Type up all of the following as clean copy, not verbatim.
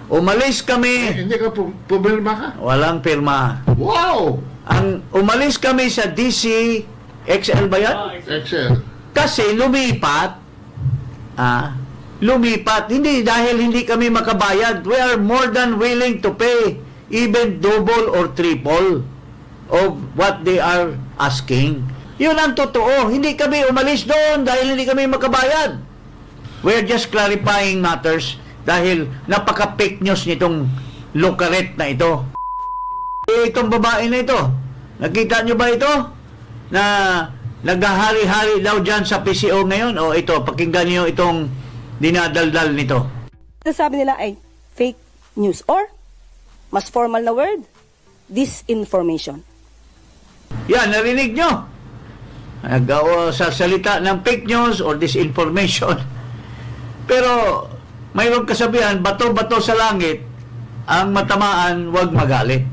Umalis kami. Hindi ka pumirma ka? Walang pirma. Wow! Umalis kami sa DC, XL ba yan? Excel. Kasi lumipat. Lumipat. Hindi, dahil hindi kami makabayad. We are more than willing to pay even double or triple of what they are asking. Yun ang totoo. Hindi kami umalis doon dahil hindi kami makabayad. We're just clarifying matters dahil napaka-fake news nitong Lucaret na ito. Itong babae na ito, nakita nyo ba ito? Na naghahari-hari daw dyan sa PCO ngayon? O ito, pakinggan nyo itong dinadaldal nito. Sabi nila ay fake news or mas formal na word, disinformation. Yan, narinig nyo? Sa salita ng fake news or disinformation. Pero mayroong kasabihan, bato-bato sa langit, ang matamaan, wag magalit.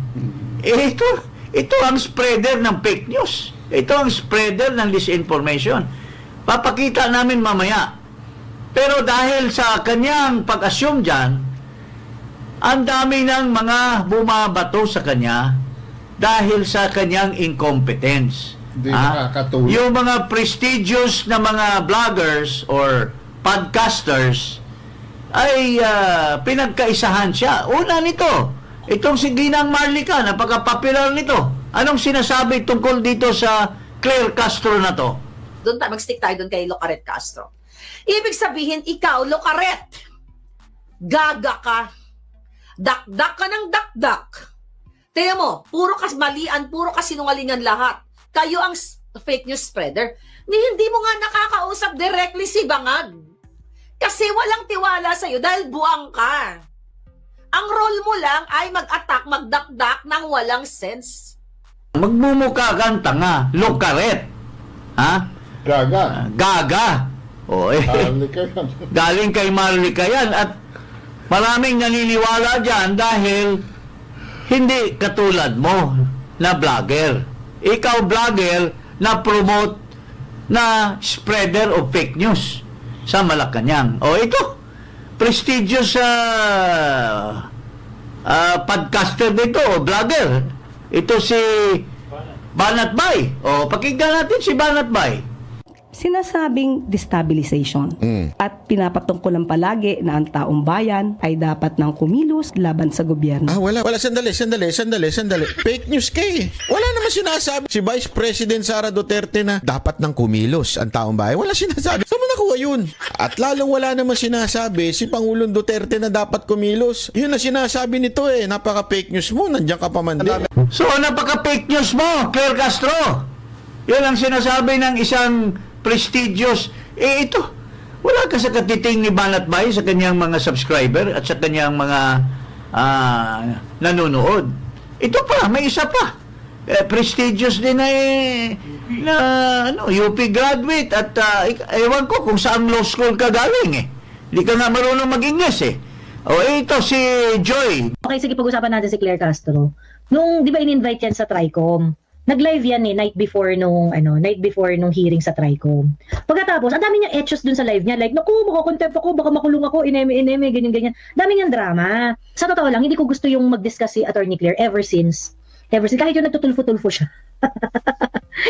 Ito ang spreader ng fake news. Ito ang spreader ng disinformation. Papakita namin mamaya. Pero dahil sa kanyang pag-assume dyan, ang dami ng mga bumabato sa kanya dahil sa kanyang incompetence. Yung mga prestigious na mga vloggers or podcasters ay pinagkaisahan siya. Una nito, itong si Ginang Marlica, napaka-popular nito. Anong sinasabi tungkol dito sa Claire Castro na to? Doon tayo, mag-stick tayo doon kay Lucaret Castro. Ibig sabihin, ikaw, Lucaret, gaga ka, dakdak ka ng dakdak. Tingnan mo, puro kasmalian, puro kasinungalingan lahat. Kayo ang fake news spreader. Hindi mo nga nakakausap directly si Bangag. Kasi walang tiwala sa'yo dahil buang ka. Ang role mo lang ay mag-attack, magdakdak ng walang sense. Magmumukha kang tanga, Lucaret. Ha? Gaga. Gaga. Galing kay Marlica yan. At maraming naniniwala dyan dahil hindi katulad mo na vlogger. Ikaw vlogger na promote na spreader of fake news sa Malacanang. O ito, prestigious podcaster dito, o vlogger. Ito si Banat Bay. O, pakinggan natin si Banat Bay. Sinasabing destabilization at pinapatungkulan palagi na ang taong bayan ay dapat nang kumilos laban sa gobyerno. Wala. Sandali. Fake news kay. Wala naman sinasabi si Vice President Sara Duterte na dapat nang kumilos ang taong bayan. Wala sinasabi. Saan mo nakuha yun? At lalong wala naman sinasabi si Pangulong Duterte na dapat kumilos. Yun na sinasabi nito napaka-fake news mo. Nandiyan ka pa man din. So, napaka-fake news mo, Claire Castro. Yun ang sinasabi ng isang prestigious. Ito, wala ka sa katiting ni Banat Bay sa kanyang mga subscriber at sa kanyang mga nanonood. Ito pa, may isa pa. Prestigious din na UP graduate at ewan ko kung saan law school ka galing Hindi ka nga marunong mag-Ingles O ito si Joy. Okay, sige, pag-usapan natin si Claire Castro. Nung, di ba in-invite yan sa TRICOM? Nag-live yan night before nung hearing sa TRICOM. Pagkatapos, ang dami niyang etchos dun sa live niya. Like, naku, makakontempt ako, baka makulong ako, ineme, ganyan. Dami niyang drama. Sa totoo lang, hindi ko gusto yung mag-discuss si Attorney Claire ever since, kahit yung nagtutulfo-tulfo siya.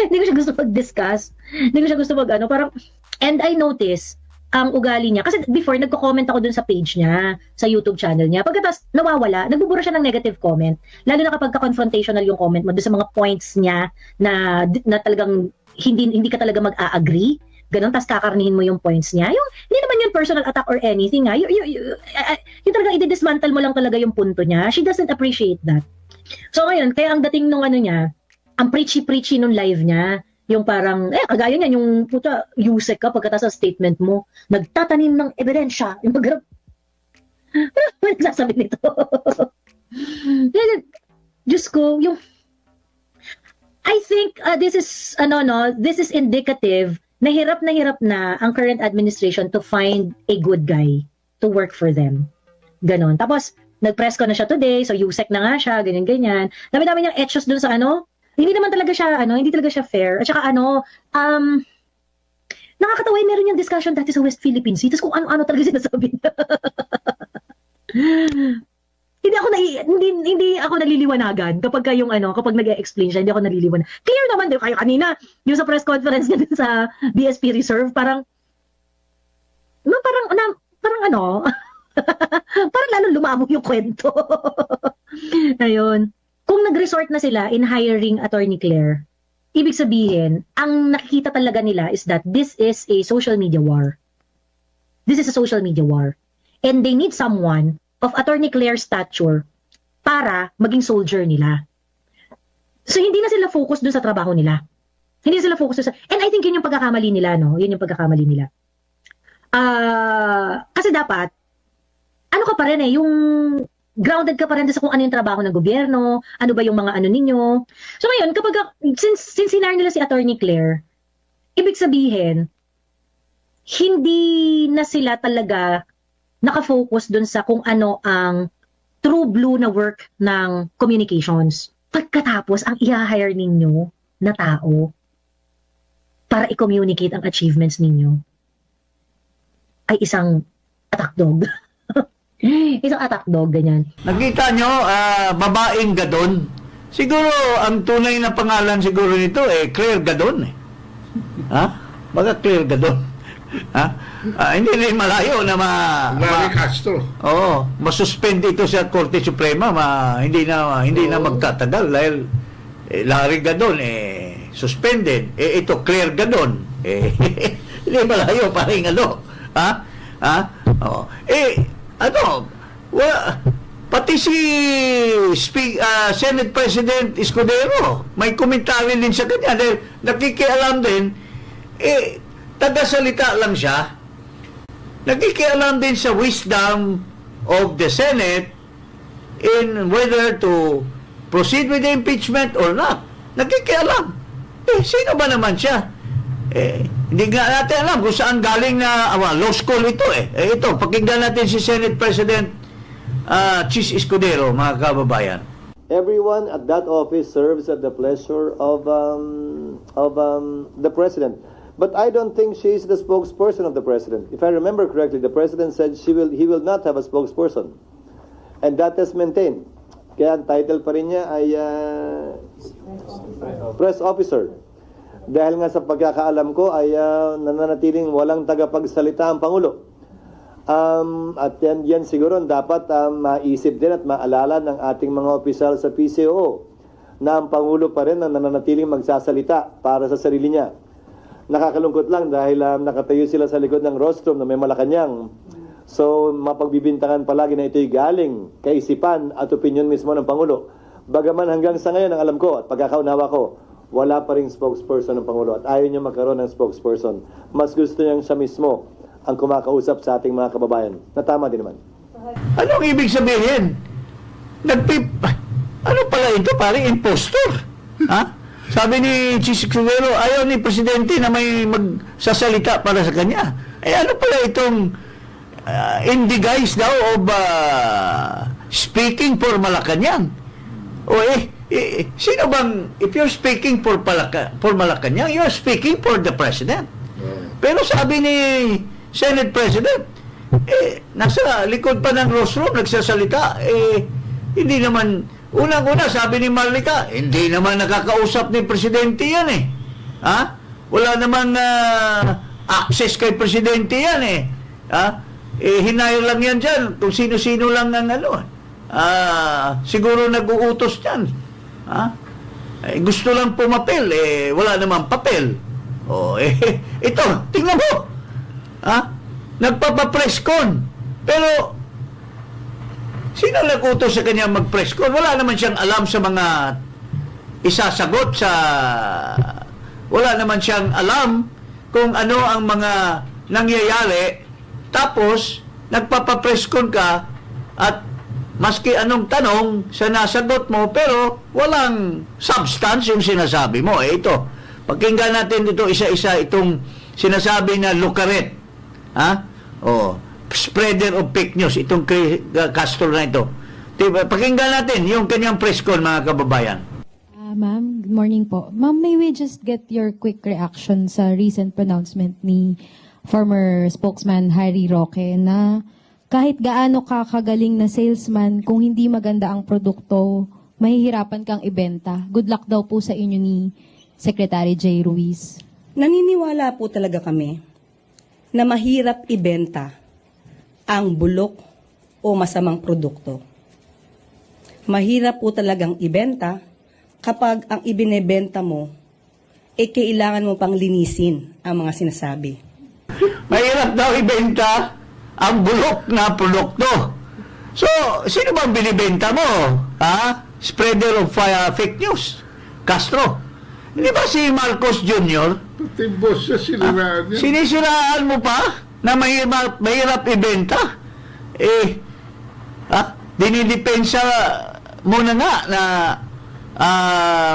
Hindi ko siya gusto mag-discuss. Hindi ko siya gusto parang, and I notice, ang ugali niya, kasi before, nagko-comment ako dun sa page niya, sa YouTube channel niya. Pagkatapos, nawawala, nagbubura siya ng negative comment, lalo na kapag ka-confrontational yung comment mo, dun sa mga points niya, na talagang, hindi ka talaga mag-a-agree, ganun, tapos kakarnihin mo yung points niya. Hindi naman yung personal attack or anything, yung talagang i-dismantle mo lang talaga yung punto niya. She doesn't appreciate that. So ngayon, kaya ang dating nung niya, ang preachy nung live niya, yung parang, kagaya niya, yung puta, Yusek ka pagkatapos sa statement mo, nagtatanim ng ebidensya, yung paggarap, ano nagsasabi nito? Diyos ko, I think this is indicative na hirap na ang current administration to find a good guy to work for them. Ganon. Tapos, nag-press ko na siya today, so Yusek na nga siya, ganyan. Dami-dami niyang etchos dun sa hindi naman talaga siya, hindi talaga siya fair. At saka nakakatawa, meron yung discussion dati sa West Philippine Sea, tapos kung ano-ano talaga sinasabi niya. hindi ako naliliwanagan kapag nag-explain siya, hindi ako naliliwanagan. Clear naman din kayo kanina, yung sa press conference niya sa BSP Reserve, parang parang lalo lumabog yung kwento. Ayun. Kung nag-resort na sila in hiring Attorney Claire, ibig sabihin, ang nakikita talaga nila is that this is a social media war. This is a social media war. And they need someone of Attorney Claire's stature para maging soldier nila. So, hindi na sila focus dun sa trabaho nila. Hindi sila focus dun sa... And I think yun yung pagkakamali nila, no? Yun yung pagkakamali nila. Kasi dapat, ano ka pa rin yung grounded ka pa rin sa kung ano yung trabaho ng gobyerno, ano ba yung mga ano ninyo. So ngayon, since hinire nila si Attorney Claire, ibig sabihin, hindi na sila talaga nakafocus dun sa kung ano ang true blue na work ng communications. Pagkatapos, ang i-hire ninyo na tao para i-communicate ang achievements ninyo ay isang attack dog. Isang attack dog, ganyan. Nakita nyo, babaeng Gadon. Siguro, ang tunay na pangalan siguro nito, Claire Gadon. Ha? Baga Claire Gadon. Ha? Hindi rin malayo na Larry Castro. Oo, masuspend ito sa Korte Suprema, hindi na magtatagal dahil Larry Gadon suspended. Ito Claire Gadon. Hindi malayo paring ha? Ha? Oo. Pati si Senate President Escudero may komentary din sa kanya dahil nakikialam din, taga-salita lang siya, nakikialam din sa wisdom of the Senate in whether to proceed with the impeachment or not. Nakikialam. Sino ba naman siya? Hindi nga natin alam kung saan galing na law school ito ito, pakinggan natin si Senate President Chis Escudero, mga kababayan. Everyone at that office serves at the pleasure of the President. But I don't think she is the spokesperson of the President. If I remember correctly, the President said he will not have a spokesperson. And that is maintained. Kaya ang title pa rin niya ay Press Officer. Dahil nga sa pagkakaalam ko ay nananatiling walang tagapagsalita ang Pangulo. At yan siguro dapat maisip din at maalala ng ating mga opisyal sa PCOO na ang Pangulo pa rin ang nananatiling magsasalita para sa sarili niya. Nakakalungkot lang dahil nakatayo sila sa likod ng rostrum na may Malacanang. So mapagbibintangan palagi na ito'y galing kaisipan at opinion mismo ng Pangulo. Bagaman hanggang sa ngayon ang alam ko at pagkakaunawa ko, wala pa ring spokesperson ng Pangulo at ayaw niya magkaroon ng spokesperson. Mas gusto niyang siya mismo ang kumakausap sa ating mga kababayan. Na tama din naman. Anong ibig sabihin? Ano pala ito? Parang impostor. Ha? Sabi ni Chis Escudero, ayaw ni Presidente na may magsasalita para sa kanya. Ano pala itong in the guise daw of speaking for Malacanang? Sino bang, if you're speaking for Malacanang, you're speaking for the President. Pero sabi ni Senate President, nasa likod pa ng rostrum, nagsasalita, hindi naman, unang-una, sabi ni Marlica, hindi naman nakakausap ni Presidente yan Ha? Wala naman access kay Presidente yan Ha? Hinayo lang yan dyan, kung sino-sino lang ang siguro nag-uutos yan. Ha? Gusto lang pumapel, wala namang papel. Ito, tingnan mo. Ha? Nagpapa-press con. Pero, sino nag-utos sa kanya mag-press con? Wala naman siyang alam sa mga isasagot sa... Wala naman siyang alam kung ano ang mga nangyayari. Tapos, nagpapa-press con ka at maski anong tanong sa nasagot mo, pero walang substance yung sinasabi mo. Ito, pakinggan natin dito isa-isa itong sinasabi na Lucaret. Ha? Spreader of fake news, itong Castro na ito. Pakinggan natin yung kanyang press con, mga kababayan. Ma'am, good morning po. Ma'am, may we just get your quick reaction sa recent pronouncement ni former spokesman Harry Roque na kahit gaano ka kagaling na salesman, kung hindi maganda ang produkto, mahihirapan kang ibenta. Good luck daw po sa inyo ni Secretary J. Ruiz. Naniniwala po talaga kami na mahirap ibenta ang bulok o masamang produkto. Mahirap po talagang ibenta kapag ang ibinebenta mo, kailangan mo pang linisin ang mga sinasabi. Mahirap daw ibenta ang bulok na produkto. So, sino bang binibenta mo? Ha? Spreader of fake news. Castro. Hindi ba si Marcos Jr.? Pati boss siya siniraan niya. Sinisiraan mo pa na mahirap ibenta? Dinidepensa mo na nga na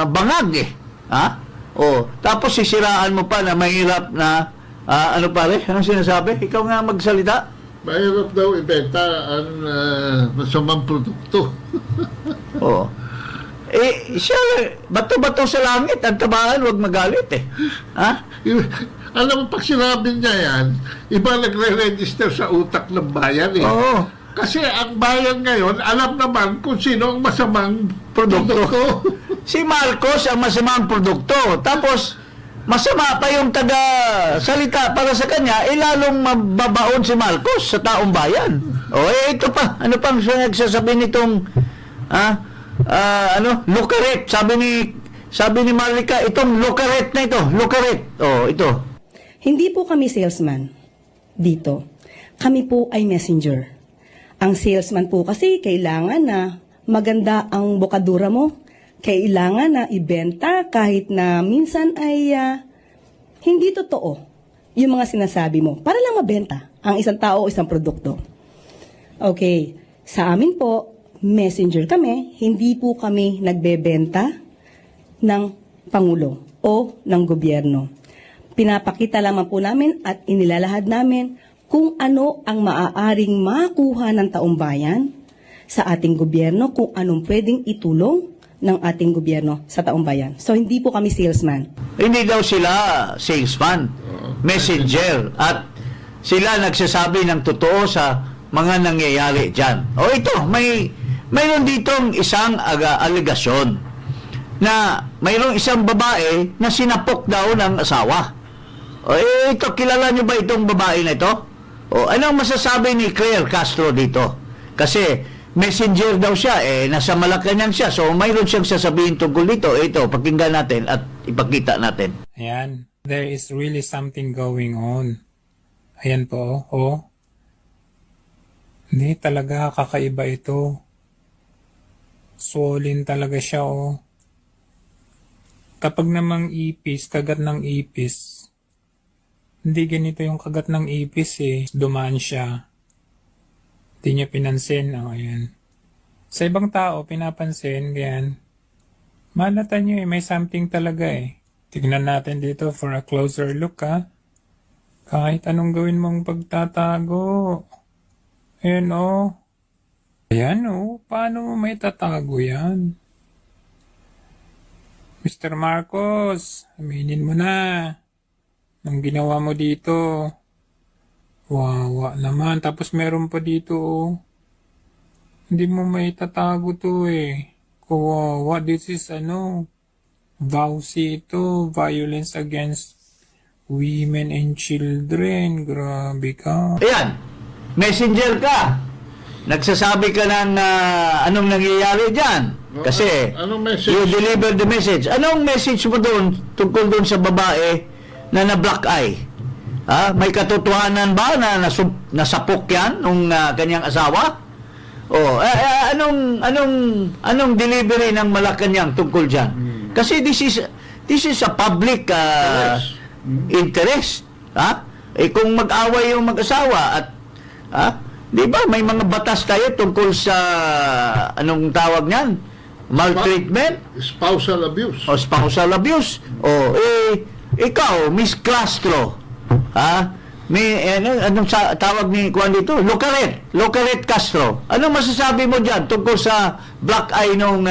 bangag tapos sisiraan mo pa na mahirap na ano pare? Anong sinasabi? Ikaw nga magsalita. Mahirap daw ibenta ang masamang produkto. Siya, bato-bato sa langit, ang tabahan, huwag magalit Alam mo, pag sinabi niya yan, iba nagre-register sa utak ng bayan Oo. Kasi ang bayan ngayon, alam naman kung sino ang masamang produkto. Si Marcos ang masamang produkto. Tapos, masama pa yung taga-salita para sa kanya, lalong mababaon si Marcos sa taong bayan. Ito pa. Ano pang nagsasabi nitong Lucaret. Sabi ni Marlica, itong Lucaret na ito. Lucaret. Ito. Hindi po kami salesman dito. Kami po ay messenger. Ang salesman po kasi kailangan na maganda ang bokadura mo. Kailangan na ibenta kahit na minsan ay hindi totoo yung mga sinasabi mo para lang mabenta ang isang tao o isang produkto. Okay, sa amin po, messenger kami, hindi po kami nagbebenta ng Pangulo o ng gobyerno. Pinapakita lamang po namin at inilalahad namin kung ano ang maaaring makuha ng taong bayan sa ating gobyerno, kung anong pwedeng itulong ng ating gobyerno sa taong bayan. So, hindi po kami salesman. Hindi daw sila salesman, messenger, at sila nagsasabi ng totoo sa mga nangyayari dyan. Ito, mayroon ditong isang alegasyon na mayroong isang babae na sinapok daw ng asawa. Ito, kilala niyo ba itong babae na ito? Anong masasabi ni Claire Castro dito? Kasi messenger daw siya, nasa Malacanang siya, so mayroon siyang sasabihin tungkol dito. Ito, pakinggan natin at ipakita natin. Ayan, there is really something going on. Ayan po, Hindi talaga kakaiba ito. Swollen talaga siya, Kapag namang ipis, kagat ng ipis, hindi ganito yung kagat ng ipis Dumaan siya. Hindi niya pinansin. Ayan. Sa ibang tao, pinapansin, ganyan. Malata niyo may something talaga Tignan natin dito for a closer look, Kahit anong gawin mong pagtatago. Ayan, Ayan, paano mo may tatago yan? Mr. Marcos, aminin mo na. Anong ginawa mo dito? Wawa naman. Tapos meron pa dito, Hindi mo may tatago to Kawawa. This is VAUSI ito. Violence Against Women and Children. Grabe ka. Ayan. Messenger ka. Nagsasabi ka ng anong nangyayari dyan. Kasi you deliver the message. Anong message mo doon tungkol doon sa babae na black eye? May katotohanan ba na nasapok yan nung kanyang asawa? Anong delivery ng Malacanang tungkol diyan? Kasi this is a public interest. Kung mag-away yung mag-asawa at di ba may mga batas tayo tungkol sa anong tawag niyan? Maltreatment? Spousal abuse. Spousal abuse. Ikaw, Miss Castro, anong tawag ni Juan dito? Lucaret Castro. Anong masasabi mo dyan tungkol sa black eye nung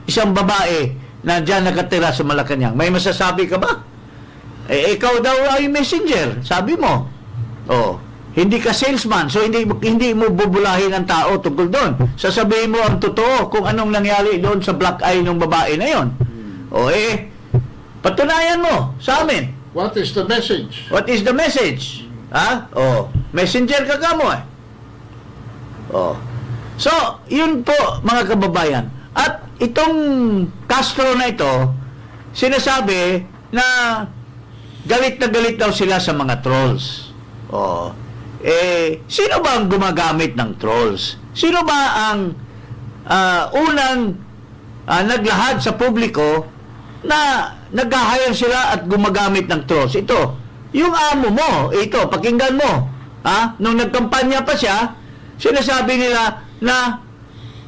isang babae na dyan nakatira sa Malacanang? May masasabi ka ba? Ikaw daw ay messenger, sabi mo. Hindi ka salesman, so hindi mo bubulahin ang tao tungkol doon. Sasabihin mo ang totoo kung anong nangyari doon sa black eye ng babae na yon. O patunayan mo sa amin. What is the message? What is the message? Ha? Messenger ka mo eh. So, yun po mga kababayan. At itong Castro na ito, sinasabi na galit na galit daw sila sa mga trolls. Sino ba ang gumagamit ng trolls? Sino ba ang unang naglahad sa publiko na nag-hire sila at gumagamit ng trolls? Ito, yung amo mo, ito, pakinggan mo. Nung nagkampanya pa siya, sinasabi nila na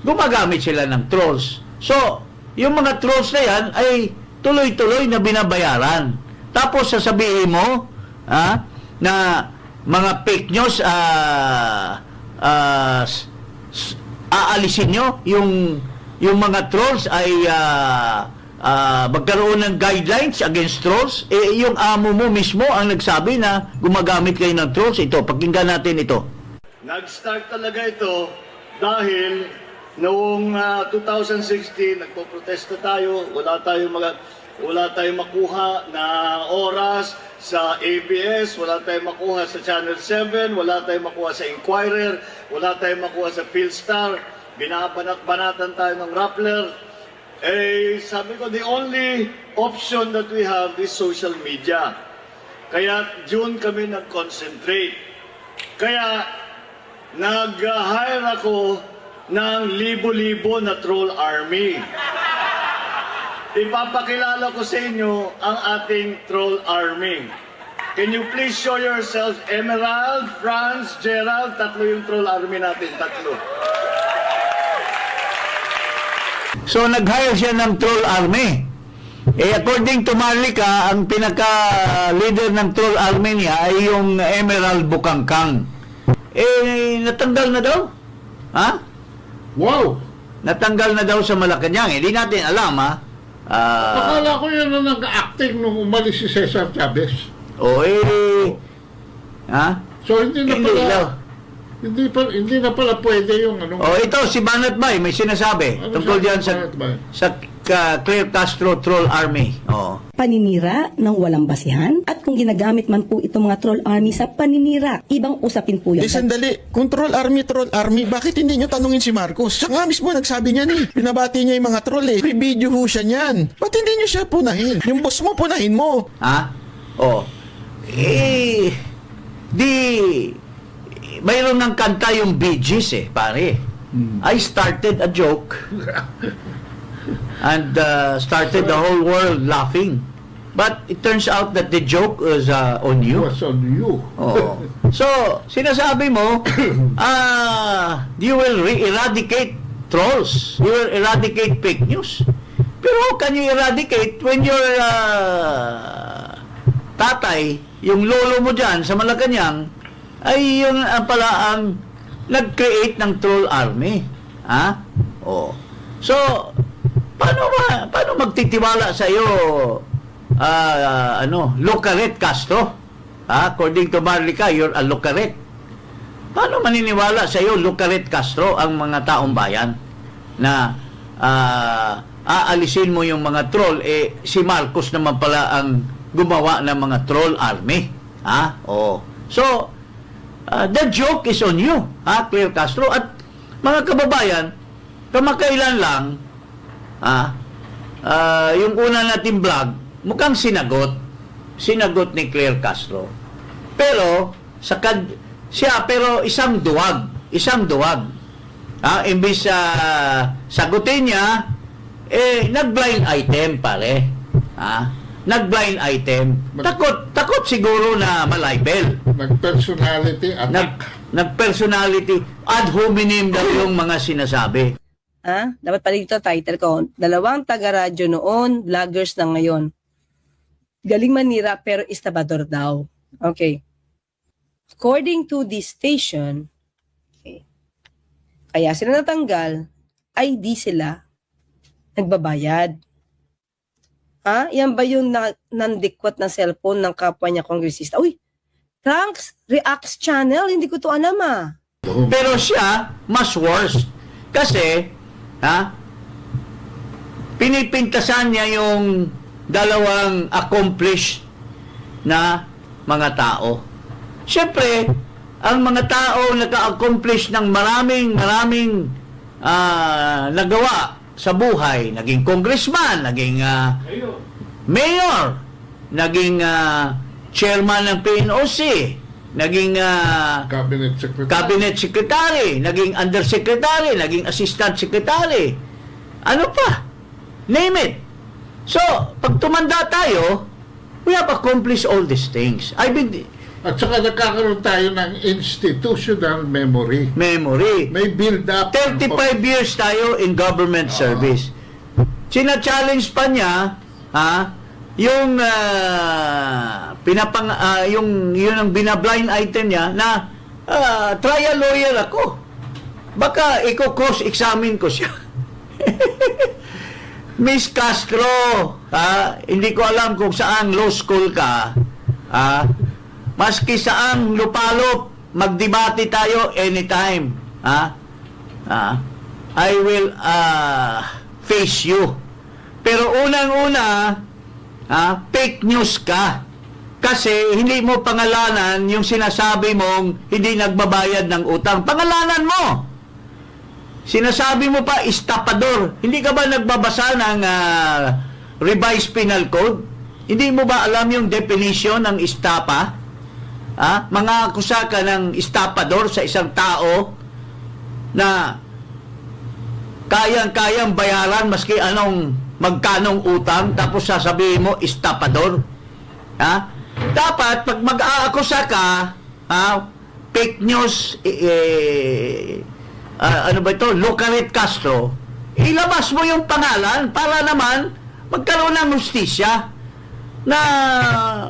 gumagamit sila ng trolls. So, yung mga trolls na yan ay tuloy-tuloy na binabayaran. Tapos sasabihin mo na mga fake news aalisin nyo yung mga trolls ay magkaroon ng guidelines against trolls. Yung amo mo mismo ang nagsabi na gumagamit kayo ng trolls. Ito, pakinggan natin ito. Nag-start talaga ito dahil noong 2016 nagpo-protesta tayo, wala tayong makuha na oras sa ABS, wala tayong makuha sa Channel 7, wala tayong makuha sa Inquirer, wala tayong makuha sa Philstar, binabanat-banatan tayo ng Rappler. Sabi ko, the only option that we have is social media. Kaya June kami nag-concentrate. Kaya nag-hire ako ng libo-libo na troll army. Ipapakilala ko sa inyo ang ating troll army. Can you please show yourself? Emerald, Franz, Gerald, tatlo yung troll army natin, tatlo. So, nag-hire siya ng troll army. According to Marlica, ang pinaka-leader ng troll army niya ay yung Emerald Bukangkang. Natanggal na daw? Wow! Natanggal na daw sa Malacanang. Hindi natin alam, Akala ko yun na nag-acting nung umalis si Cesar Chavez. So, hindi na pala pwede yung ito, si Banat Bay, may sinasabi. Tungkol diyan sa Claire Castro Troll Army. Paninira ng walang basihan at kung ginagamit man po itong mga troll army sa paninira, ibang usapin po yun. Sandali, kung troll army, bakit hindi nyo tanungin si Marcos? Siya nga mismo nagsabi niya pinabati niya yung mga troll May video ho siya niyan. Ba't hindi nyo siya punahin? Yung boss mo, punahin mo. Mayroon ng kanta yung Bee Gees pare. I started a joke and started the whole world laughing. But it turns out that the joke was on you. Was on you. So, sinasabi mo, you will eradicate trolls. You will eradicate fake news. Pero can you eradicate when your tatay, yung lolo mo dyan sa Malacanang, ay yung pala ang nag-create ng troll army. So, paano magtitiwala sa iyo Lucaret Castro? According to Marlica, you're a Lucaret. Paano maniniwala sa iyo Lucaret Castro ang mga taong bayan na aalisin mo yung mga troll? Si Marcos naman pala ang gumawa ng mga troll army. So, the joke is on you, Claire Castro. At mga kababayan, kamakailan lang, yung una nating vlog, mukhang sinagot ni Claire Castro. Pero, pero isang duwag. Imbis sagutin niya, nag-blind item, pare. Nag-blind item. Takot siguro na malibel. Nag-personality attack. Nag-personality ad hominem daw yung mga sinasabi. Dapat pala dito title ko, 2 taga-radyo noon, vloggers na ngayon. Galing manira pero istabador daw. Okay. According to this station, kaya sila natanggal ay di sila nagbabayad. Yan ba yung nandikwat na cellphone ng kapwa niya kongresista? Uy, Trunks Reacts Channel, hindi ko to alam Pero siya, mas worse. Kasi, pinipintasan niya yung dalawang accomplished na mga tao. Siyempre, ang mga tao naka-accomplish ng maraming nagawa sa buhay. Naging congressman, naging mayor, naging chairman ng PNOC, naging cabinet secretary, naging undersecretary, naging assistant secretary. Ano pa? Name it. So, pag tumanda tayo, we have accomplished all these things. At saka nagkakaroon tayo ng institutional memory. May build-up. 35 years tayo in government service. Sina-challenge pa niya, yung yun ang binablind item niya na trial lawyer ako. Baka i-cross-examine ko siya. Miss Castro, hindi ko alam kung saang law school ka. Maski saang lupalop, magdebate tayo anytime. I will face you. Pero unang-una, fake news ka. Kasi hindi mo pangalanan yung sinasabi mong hindi nagbabayad ng utang. Pangalanan mo. Sinasabi mo pa, estapador. Hindi ka ba nagbabasa ng revised penal code? Hindi mo ba alam yung definition ng estapa? Mga akusa ka ng estapador sa isang tao na kayang-kayang bayaran maski magkanong utang, tapos sasabihin mo, estapador. Dapat, pag mag-aakusa ka, fake news, Lucaret Castro, ilabas mo yung pangalan para naman magkaroon ng hustisya, na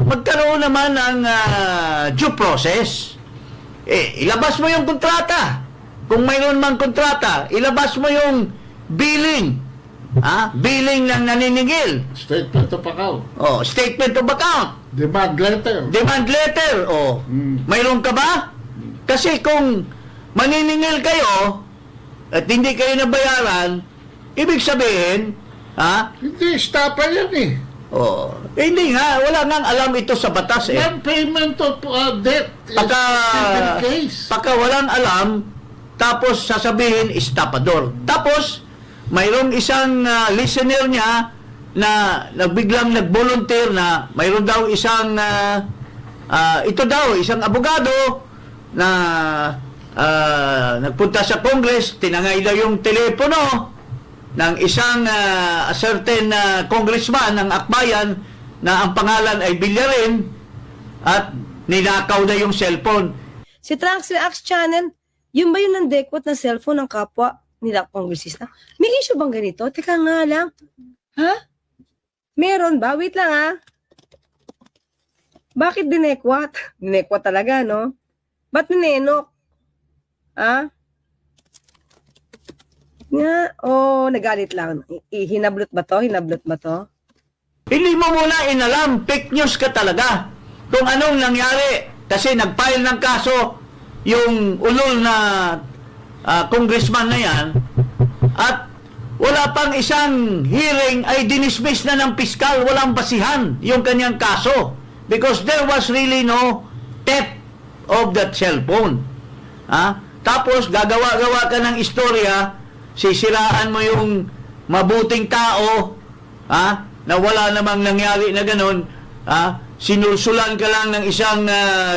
magkaroon naman ng due process. Ilabas mo yung kontrata. Kung mayroon mang kontrata, ilabas mo yung billing. Billing ng naniningil. Statement of account. Statement of account. Demand letter. Mayroon ka ba? Kasi kung maniningil kayo at hindi kayo nabayaran, ibig sabihin, hindi, estapa yan hindi nga, wala nang alam ito sa batas Non-payment of debt is civil case. Pagka walang alam, tapos sasabihin, estapador. Tapos, mayroong isang listener niya na biglang nag-volunteer na mayroon daw isang isang abogado na nagpunta sa Congress, tinangay daw yung telepono ng isang certain congressman ng Akbayan na ang pangalan ay Villarin at ninakaw na yung cellphone. Si Trunks Reacts Channel, yun ba yun ang dekwat ng cellphone ng kapwa nila kongresista? May issue bang ganito? Teka nga lang. Meron ba? Wait lang Bakit dinekwat? Dinekwat talaga, no? Ba't ninenok? Nagalit lang. Hinablot ba to? Hindi mo muna inalam. Fake news ka talaga. Kung anong nangyari. Kasi nag-file ng kaso yung ulol na congressman na yan. At wala pang isang hearing ay dinismiss na ng piskal. Walang basihan yung kanyang kaso. Because there was really no theft of that cellphone. Tapos gagawa-gawa ka ng istorya, sisiraan mo yung mabuting tao, na wala namang nangyari na ganun, sinulsulan ka lang ng isang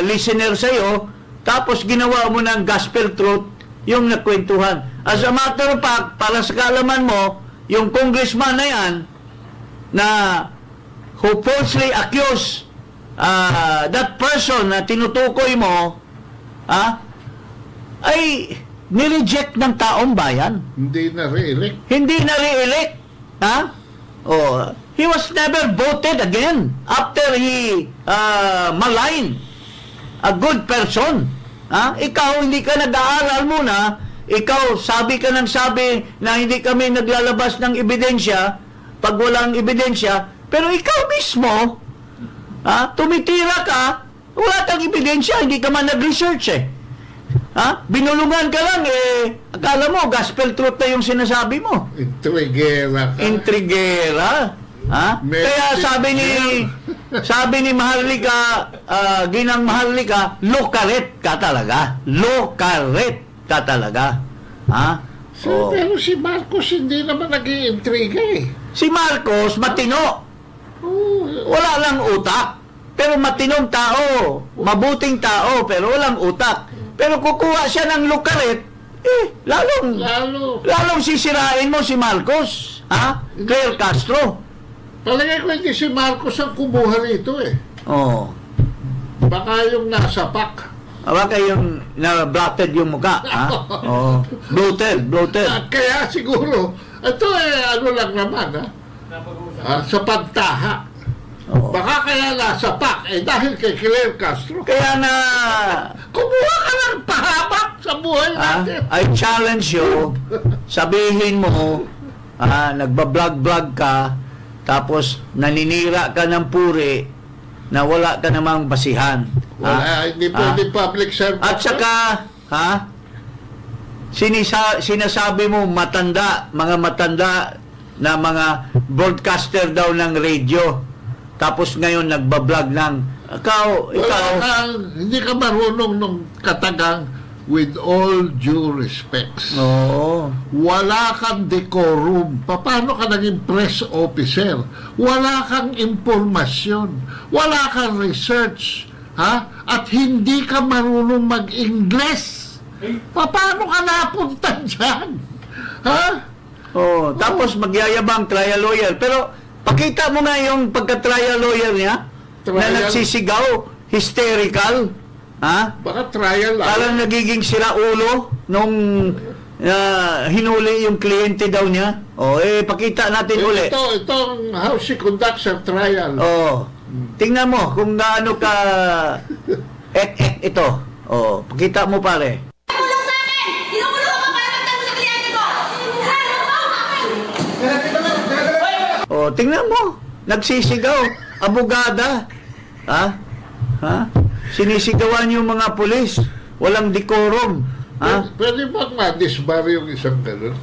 listener sa'yo, tapos ginawa mo ng gospel truth yung nakwentuhan. As a matter of fact, para sa kaalaman mo, yung congressman na yan, na who falsely accused that person na tinutukoy mo, ay nireject ng taong bayan. Hindi na re-elect. He was never voted again after he maligned a good person. Ikaw, hindi ka nag-aaral muna. Ikaw, sabi ka ng sabi na hindi kami naglalabas ng ebidensya pag walang ebidensya. Pero ikaw mismo, tumitira ka Wala kang ebidensya, hindi ka man nag-research eh. Ha? Binulungan ka lang eh. Akala mo, gospel truth na yung sinasabi mo. Intrigera ka. Intrigera. Ha? Kaya sabi ni Maharlika, Ginang Maharlika, lokaret ka talaga. Lokaret ka talaga. Ha? Pero si Marcos hindi naman nag-iintriga eh. Si Marcos, matino. Wala lang utak. Pero matinong tao. Mabuting tao, pero walang utak. Pero kukuha siya ng lukaret, lalong sisirain mo si Marcos. Ha? Claire Castro. Palagay ko hindi si Marcos ang kumuha rito eh. Oo. Baka yung nasapak. Baka yung na-blotted yung mukha. Ha? Oo. Bloated. At kaya siguro, ito ano lang naman sa pagtaha. Oo. Baka kaya nasapak dahil kay Claire Castro. Kaya na kumuha ka ng pahamak sa buhay natin. I challenge you, sabihin mo, nagbablog ka, tapos naninira ka ng puri na wala ka namang basihan. Hindi pwede public service. At saka, sinasabi mo mga matanda na mga broadcaster daw ng radio. Tapos ngayon nagbablog ng ikaw hindi ka marunong nung katagang with all due respects. Oo. Wala kang decorum. Paano ka naging press officer? Wala kang impormasyon. Wala kang research. At hindi ka marunong mag-Ingles. Paano ka napunta dyan? Tapos magyayabang trial lawyer. Pero pakita mo nga yung pagka-trial lawyer niya na nagsisigaw, hysterical. Baka trial lang. Parang nagiging siraulo nung hinuli yung kliyente daw niya. Pakita natin uli. Itong how she conducts her trial. Tingnan mo kung gaano ka ito. Pakita mo pare. Tingnan mo, nagsisigaw, abogada. Sinisigawan yung mga pulis, walang decorum. Pwede bang ma-disbar yung isang ganun?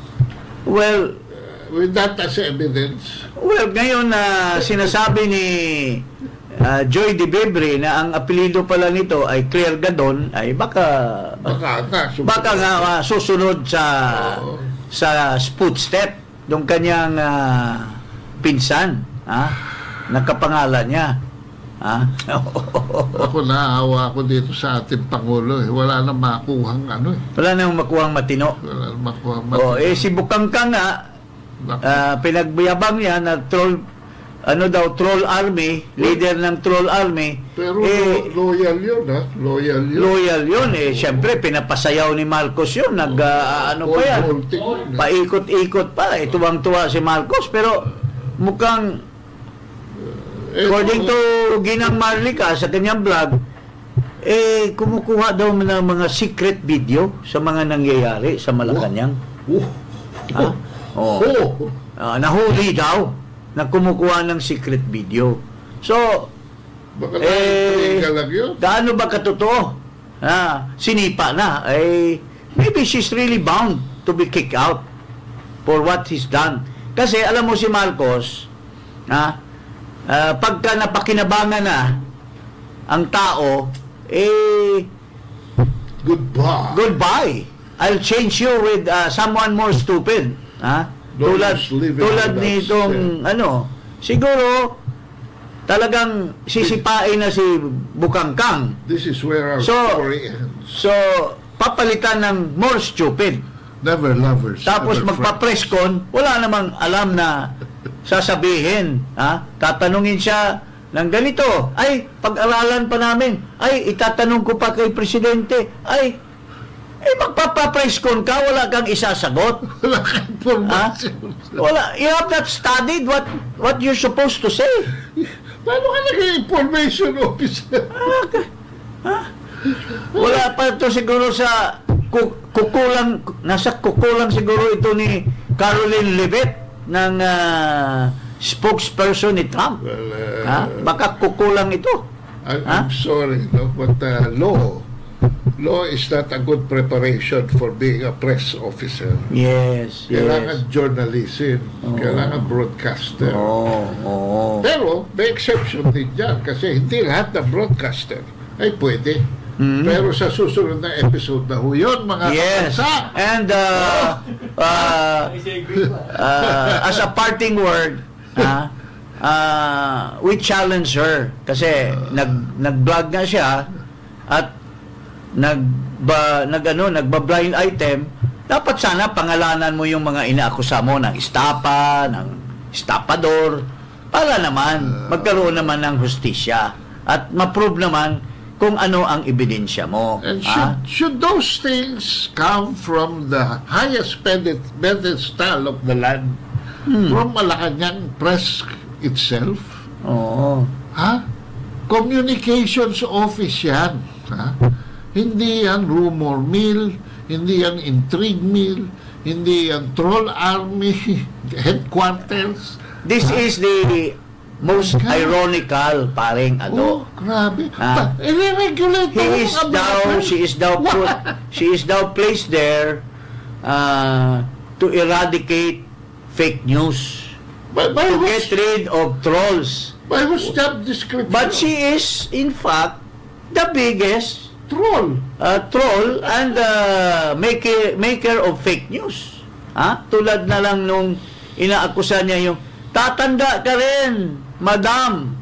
Well, with that as evidence? Well, ngayon sinasabi ni Joy De Bebre na ang apelido pala nito ay Claire Gadon, ay baka nga susunod sa footstep ng kanyang pinsan, nakapangalan niya. Ako naawa ako dito sa ating Pangulo. Wala nang makuhang Wala nang makuhang matino. Wala nang makuhang matino. Si Bukangkang nga, pinagbiyabang niya na troll army, leader ng troll army. Pero loyal yun, Loyal yun. Siyempre, pinapasayaw ni Marcos yun. Pa yan? Paikot-ikot pa. Tuwang-tuwa si Marcos. Pero mukhang, according to Ginang Maharlika sa kanyang vlog, kumukuha daw ng mga secret video sa mga nangyayari sa Malacanang. Nahuli daw na kumukuha ng secret video. So, gaano ba katotoo? Sinipa na. Maybe she's really bound to be kicked out for what he's done. Kasi alam mo si Marcos, pagka napakinabangan na ang tao, goodbye. I'll change you with someone more stupid. Tulad nitong siguro talagang sisipain na si Bukangkang. This is where our story ends. So, papalitan ng more stupid. Never lovers. Tapos magpa-press con, wala namang alam na sasabihin. Tatanungin siya ng ganito. Pag-aralan pa namin. Itatanong ko pa kay Presidente. Magpapa-press con ka, wala kang isasagot. Wala kang information. You have not studied what you're supposed to say. Paano ka nag-information officer? Wala pa ito siguro sa nasa kukulang siguro ito ni Caroline Levitt ng spokesperson ni Trump. Baka kukulang ito. I'm sorry, no, but law is not a good preparation for being a press officer. Yes, Kailangan journalism, kailangan broadcaster. Pero may exception din dyan kasi hindi lahat ng broadcaster ay pwede. Pero sa susunod na episode na yun, mga kapansa. And as a parting word, we challenge her kasi nag-vlog nga siya at nagba-blind item. Dapat sana pangalanan mo yung mga inaakusa mo ng estapa, ng estapador, para naman magkaroon naman ng hustisya at ma-prove naman kung ano ang ebidensya mo. And should those things come from the highest pedestal of the land, from Malacanang Press itself? Communications office yan. Hindi yan rumor mill, hindi yan intrigue mill, hindi yan troll army headquarters. This is the most ironical, paring Ado. Grabe. I-regulate she is now placed there to eradicate fake news, to get rid of trolls. By whose job description? But she is, in fact, the biggest troll and maker of fake news. Tulad na lang nung inaakusa niya yung tatanda ka rin, madam.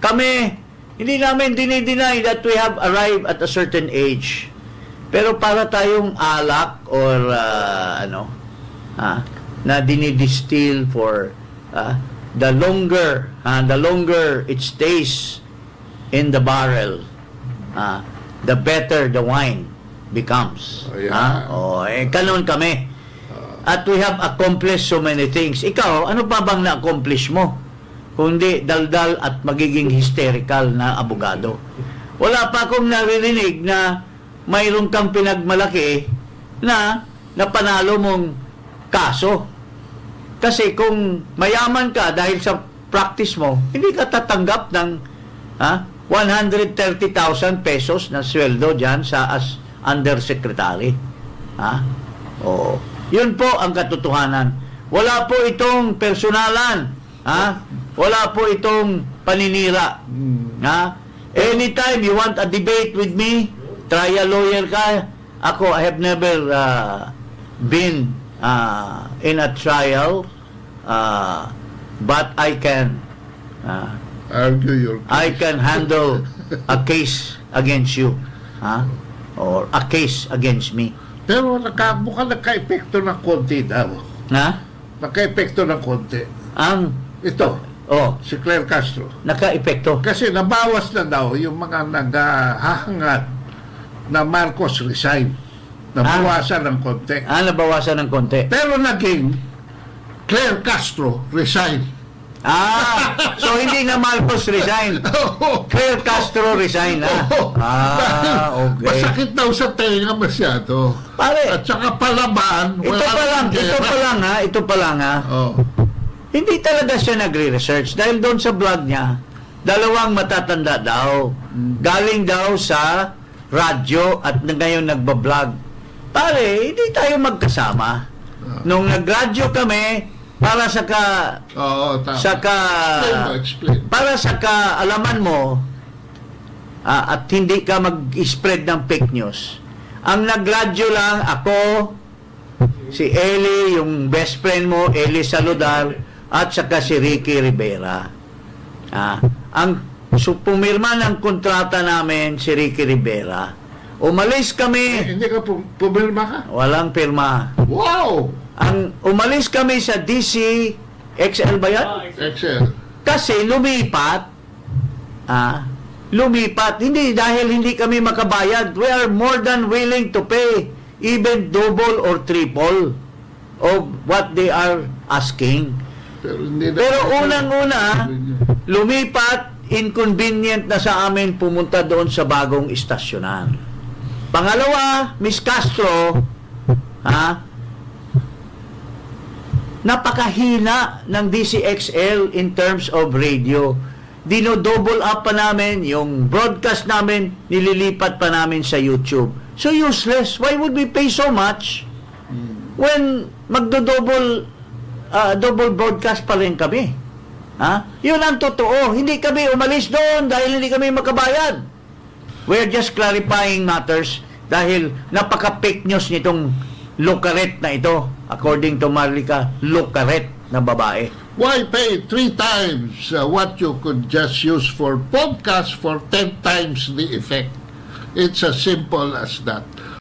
Kami, hindi namin dinideny that we have arrived at a certain age. Pero para tayong alak or na dinidistill for the longer it stays in the barrel, the better the wine becomes. Kanon kami. At we have accomplished so many things. Ikaw, ano pa bang na-accomplish mo? Kundi daldal at magiging hysterical na abogado. Wala pa akong naririnig na mayroon kang pinagmalaki na napanalo mong kaso. Kasi kung mayaman ka dahil sa practice mo, hindi ka tatanggap ng 130,000 pesos na sweldo dyan sa as undersecretary. Yun po ang katotohanan. Wala po itong personalan. Wala po itong paninira. Anytime you want a debate with me, trial lawyer ka. Ako, I have never been in a trial, but I can argue your case. I can handle a case against you, or a case against me. Pero mukhang naka-epekto ng konti daw. Naka-epekto ng konti. Ito, si Claire Castro. Naka-epekto. Kasi nabawas na daw yung mga naghahangad na Marcos resign. Nabawasan ng konti. Nabawasan ng konti. Pero naging Claire Castro resign. So hindi na Marcos resign. Claire Castro resign okay. Masakit daw sa tenga masyado. Pare, at saka palaban. Ito pa lang. Hindi talaga siya nagre-research dahil doon sa blog niya, dalawang matatanda daw. Galing daw sa radyo at ngayon nagbablog. Pare, hindi tayo magkasama. Nung nagradyo kami, para sa kaalaman mo at hindi ka mag-spread ng fake news. Ang nagradyo lang ako, si Eli, yung best friend mo, Eli Saludar, at saka si Ricky Rivera. Pumirma ng kontrata namin si Ricky Rivera. Umalis kami. Hindi ka pumirma ka? Walang pirma. Wow! Umalis kami sa DC, XL ba yan? XL. Kasi lumipat, hindi dahil hindi kami makabayad. We are more than willing to pay even double or triple of what they are asking. Pero unang-una, lumipat, inconvenient na sa amin pumunta doon sa bagong istasyonan. Pangalawa, Miss Castro, napakahina ng DCXL in terms of radio. dino-double up pa namin yung broadcast namin, nililipat pa namin sa YouTube. So useless. Why would we pay so much when magdo-double double broadcast pa rin kami? Yun ang totoo. Hindi kami umalis doon dahil hindi kami makabayad. We're just clarifying matters dahil napaka-fake news nitong Lucaret na ito, according to Marlica, Lucaret na babae. Why pay 3 times what you could just use for podcast for 10 times the effect? It's as simple as that.